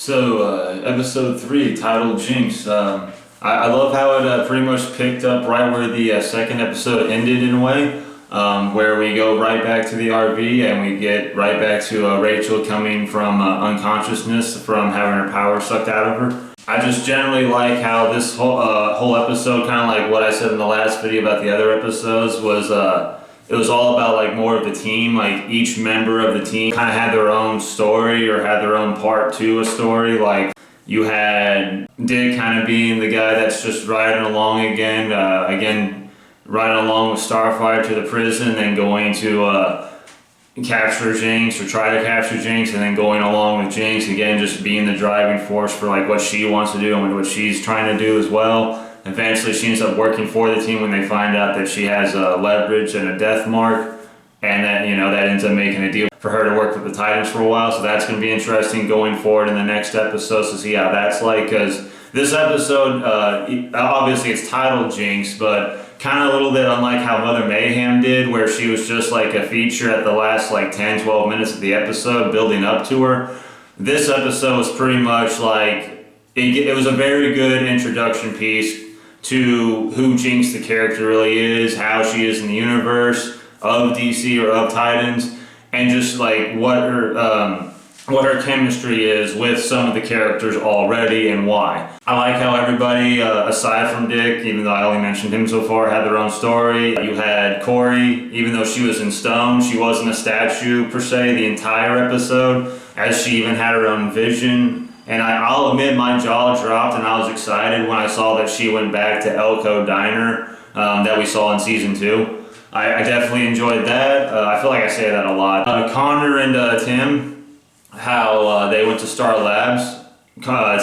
Episode 3, titled Jinx. I love how it pretty much picked up right where the second episode ended in a way, where we go right back to the RV and we get right back to Rachel coming from unconsciousness from having her power sucked out of her. I just generally like how this whole episode, kind of like what I said in the last video about the other episodes, was it was all about like more of the team. Like each member of the team kind of had their own story or had their own part to a story. Like you had Dick kind of being the guy that's just riding along again riding along with Starfire to the prison, then going to capture Jinx or try to capture Jinx, and then going along with Jinx again, just being the driving force for like what she wants to do and what she's trying to do as well. Eventually she ends up working for the team when they find out that she has leverage and a death mark, and that that ends up making a deal for her to work with the Titans for a while. So that's going to be interesting going forward in the next episodes to see how that's like, because this episode obviously it's titled Jinx, but kind of a little bit unlike how Mother Mayhem did, where she was just like a feature at the last like 10-12 minutes of the episode building up to her. This episode was pretty much like it was a very good introduction piece to who Jinx the character really is, how she is in the universe of DC or of Titans, and just like what her chemistry is with some of the characters already and why. I like how everybody, aside from Dick, even though I only mentioned him so far, had their own story. You had Corey, even though she was in stone, she wasn't a statue per se the entire episode, as she even had her own vision. And I'll admit my jaw dropped and I was excited when I saw that she went back to Elko Diner that we saw in season 2. I definitely enjoyed that. I feel like I say that a lot. Connor and Tim, how they went to Star Labs.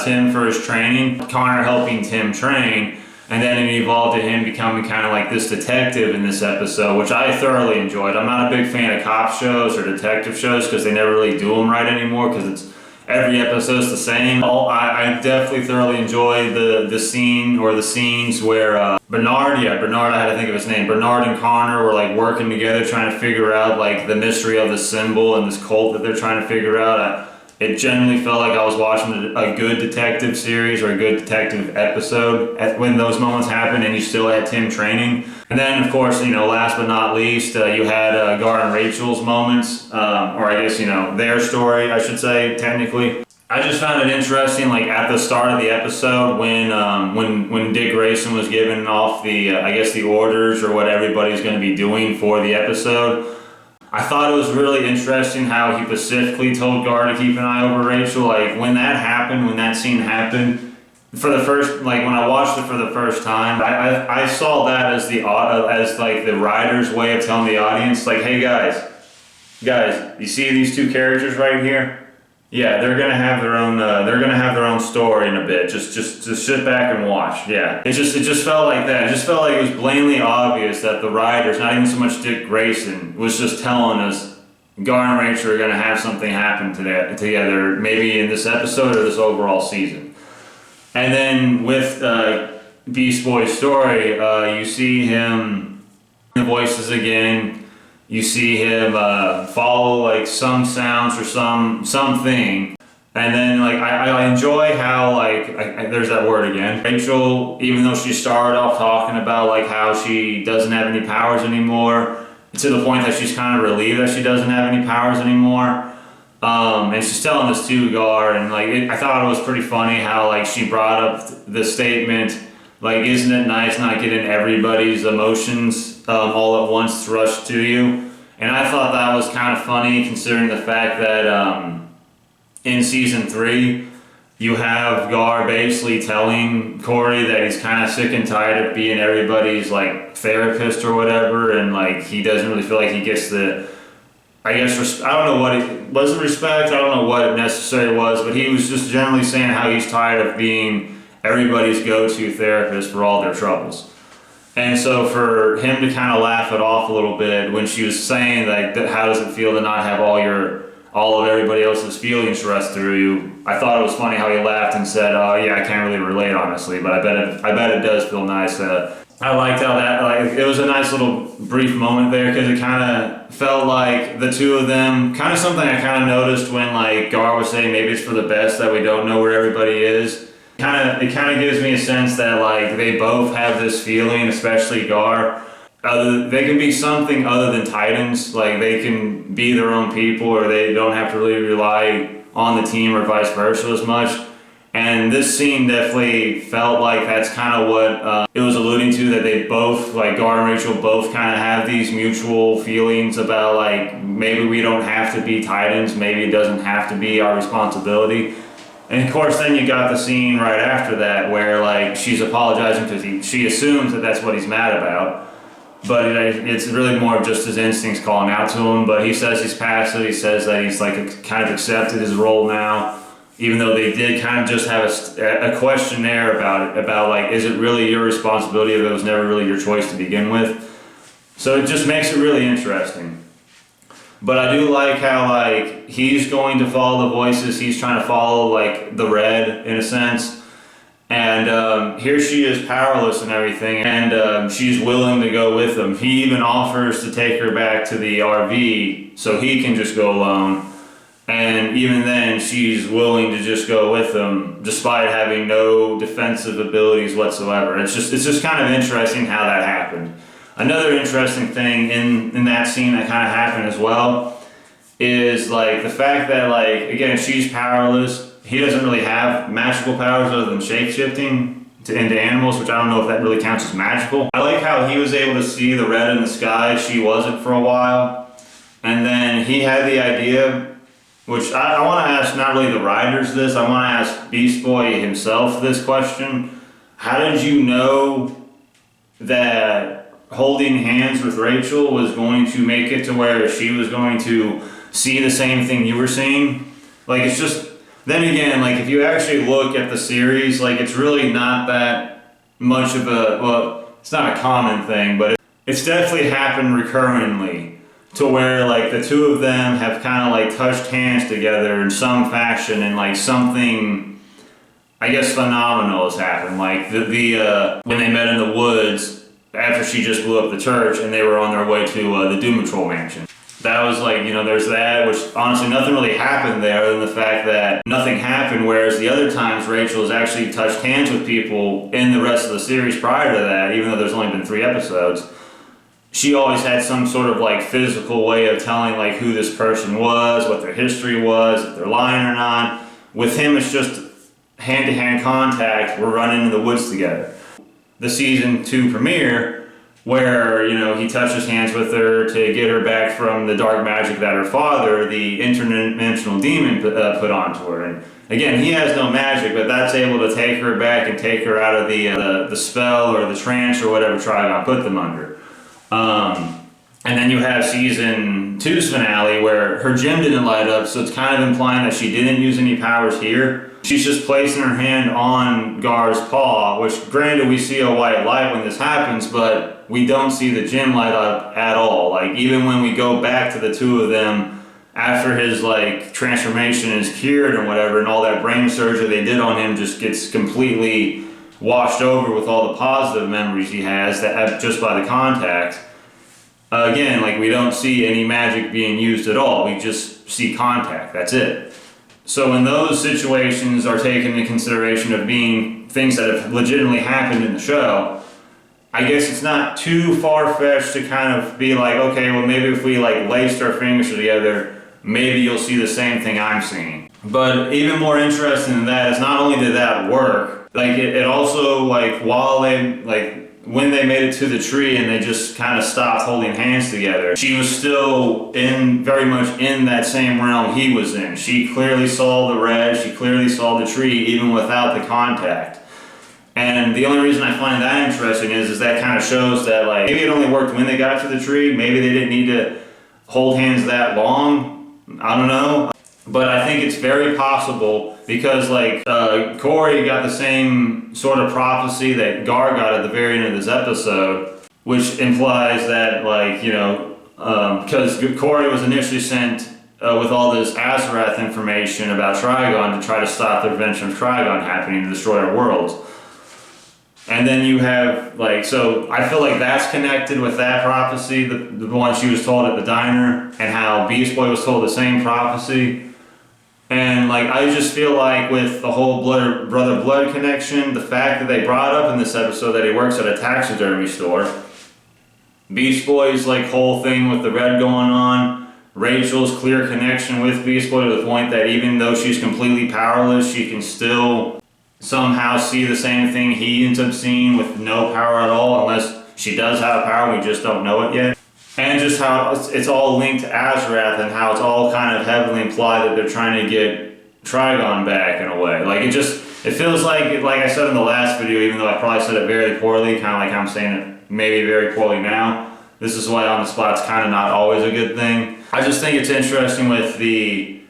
Tim for his training, Connor helping Tim train, and then it evolved to him becoming kind of like this detective in this episode, which I thoroughly enjoyed. I'm not a big fan of cop shows or detective shows because they never really do them right anymore, because every episode's the same. I definitely thoroughly enjoyed the scene or the scenes where Bernard, I had to think of his name. Bernard and Connor were like working together trying to figure out like the mystery of the symbol and this cult that they're trying to figure out. It generally felt like I was watching a good detective series or a good detective episode when those moments happened, and you still had Tim training. And then, of course, last but not least, you had Gar and Rachel's moments, or I guess, their story, I should say, technically. I just found it interesting, like at the start of the episode when Dick Grayson was giving off the orders or what everybody's going to be doing for the episode. I thought it was really interesting how he specifically told Gar to keep an eye over Rachel. Like when that scene happened, for the first, like when I watched it for the first time, I saw that as the writer's way of telling the audience, like, hey guys, you see these two characters right here? Yeah, they're gonna have their own story in a bit. Just sit back and watch. Yeah, it just felt like that. It just felt like it was blatantly obvious that the writers, not even so much Dick Grayson, was just telling us Gar and Rachel are gonna have something happen together, maybe in this episode or this overall season. And then with Beast Boy's story, you see him the voices again. You see him follow like some sounds or something, and then like I enjoy how there's that word again. Rachel, even though she started off talking about like how she doesn't have any powers anymore, to the point that she's kind of relieved that she doesn't have any powers anymore, and she's telling this to Gar, and I thought it was pretty funny how like she brought up the statement. Like, isn't it nice not getting everybody's emotions all at once thrust to you? And I thought that was kind of funny, considering the fact that in season 3, you have Gar basically telling Corey that he's kind of sick and tired of being everybody's like therapist or whatever, and like he doesn't really feel like he gets the, I guess, I don't know what it was, respect. I don't know what it necessarily was, but he was just generally saying how he's tired of being everybody's go-to therapist for all their troubles. And so for him to kind of laugh it off a little bit when she was saying like, how does it feel to not have all of everybody else's feelings rushed through you, I thought it was funny how he laughed and said, oh yeah, I can't really relate honestly, but I bet it does feel nice I liked how that, like, it was a nice little brief moment there because it kind of felt like the two of them, kind of something I kind of noticed when like Gar was saying maybe it's for the best that we don't know where everybody is. It kind of gives me a sense that like they both have this feeling, especially Gar. They can be something other than Titans. Like they can be their own people, or they don't have to really rely on the team or vice versa as much. And this scene definitely felt like that's kind of what it was alluding to, that they both, like Gar and Rachel, both kind of have these mutual feelings about like maybe we don't have to be Titans, maybe it doesn't have to be our responsibility. And of course then you got the scene right after that where like she's apologizing because she assumes that that's what he's mad about. But it's really more of just his instincts calling out to him. But he says he's past it. He says that he's like kind of accepted his role now. Even though they did kind of just have a questionnaire about it, about like, is it really your responsibility if it was never really your choice to begin with? So it just makes it really interesting. But I do like how like he's going to follow the voices, he's trying to follow like the red in a sense. And here she is powerless and everything, and she's willing to go with him. He even offers to take her back to the RV so he can just go alone. And even then, she's willing to just go with him, despite having no defensive abilities whatsoever. It's just kind of interesting how that happened. Another interesting thing in that scene that kind of happened as well is like the fact that like again she's powerless. He doesn't really have magical powers other than shape-shifting into animals, which I don't know if that really counts as magical. I like how he was able to see the red in the sky. She wasn't for a while, and then he had the idea. Which I want to ask not really the writers this, I want to ask Beast Boy himself this question. How did you know that holding hands with Rachel was going to make it to where she was going to see the same thing you were seeing? Like it's just, then again, like if you actually look at the series, like it's really not that much of it's not a common thing, but it's definitely happened recurrently. To where like the two of them have kind of like touched hands together in some fashion, and like something, I guess, phenomenal has happened. Like when they met in the woods after she just blew up the church, and they were on their way to the Doom Patrol mansion. That was like, you know, there's that, which honestly nothing really happened there other than the fact that nothing happened, whereas the other times Rachel has actually touched hands with people in the rest of the series prior to that, even though there's only been 3 episodes. She always had some sort of like physical way of telling like who this person was, what their history was, if they're lying or not. With him, it's just hand-to-hand contact. We're running in the woods together. The season 2 premiere, where you know he touches hands with her to get her back from the dark magic that her father, the interdimensional demon, put onto her. And again, he has no magic, but that's able to take her back and take her out of the spell or the trance or whatever Trigon put them under. And then you have season 2's finale where her gem didn't light up, so it's kind of implying that she didn't use any powers here. She's just placing her hand on Gar's paw, which granted we see a white light when this happens, but we don't see the gem light up at all. Like even when we go back to the two of them after his like transformation is cured and whatever, and all that brain surgery they did on him just gets completely washed over with all the positive memories he has that just by the contact. Again, like we don't see any magic being used at all. We just see contact. That's it. So when those situations are taken into consideration of being things that have legitimately happened in the show, I guess it's not too far-fetched to kind of be like, okay, well maybe if we like laced our fingers together, maybe you'll see the same thing I'm seeing. But even more interesting than that is not only did that work, like it also like while they like when they made it to the tree and they just kind of stopped holding hands together, she was still very much in that same realm he was in. She clearly saw the red, she clearly saw the tree even without the contact. And the only reason I find that interesting is that kind of shows that like maybe it only worked when they got to the tree, maybe they didn't need to hold hands that long, I don't know. But I think it's very possible because like Corey got the same sort of prophecy that Gar got at the very end of this episode, which implies that like, you know, because Corey was initially sent with all this Azarath information about Trigon to try to stop the invention of Trigon happening to destroy our worlds. And then you have, like, so I feel like that's connected with that prophecy, the one she was told at the diner, and how Beast Boy was told the same prophecy. And like, I just feel like with the whole brother blood connection, the fact that they brought up in this episode that he works at a taxidermy store, Beast Boy's like whole thing with the red going on, Rachel's clear connection with Beast Boy to the point that even though she's completely powerless, she can still somehow see the same thing he ends up seeing with no power at all, unless she does have power, we just don't know it yet. And just how it's all linked to Azarath, and how it's all kind of heavily implied that they're trying to get Trigon back in a way. Like, it feels like I said in the last video, even though I probably said it very poorly, kind of like I'm saying it maybe very poorly now. This is why on the spot's kind of not always a good thing. I just think it's interesting with the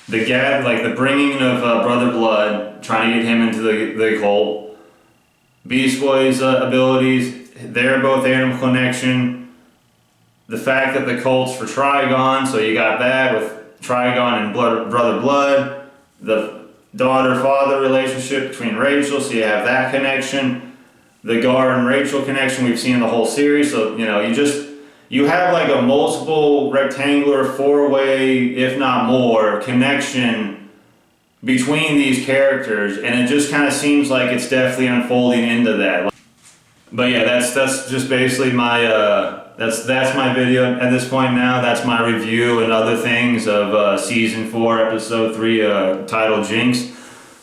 bringing of Brother Blood, trying to get him into the cult, Beast Boy's abilities, they're both animal connection. The fact that the cult's for Trigon, so you got that with Trigon and Brother Blood, the daughter-father relationship between Rachel, so you have that connection. The Gar and Rachel connection we've seen in the whole series, so you have like a multiple rectangular four-way, if not more, connection between these characters, and it just kind of seems like it's definitely unfolding into that. But yeah, that's just basically my that's my video at this point now. That's my review and other things of season 4, episode 3, titled Jinx.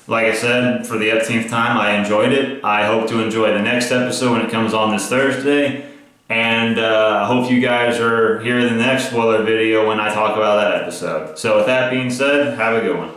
Like I said, for the 18th time, I enjoyed it. I hope to enjoy the next episode when it comes on this Thursday. And I hope you guys are here in the next spoiler video when I talk about that episode. So with that being said, have a good one.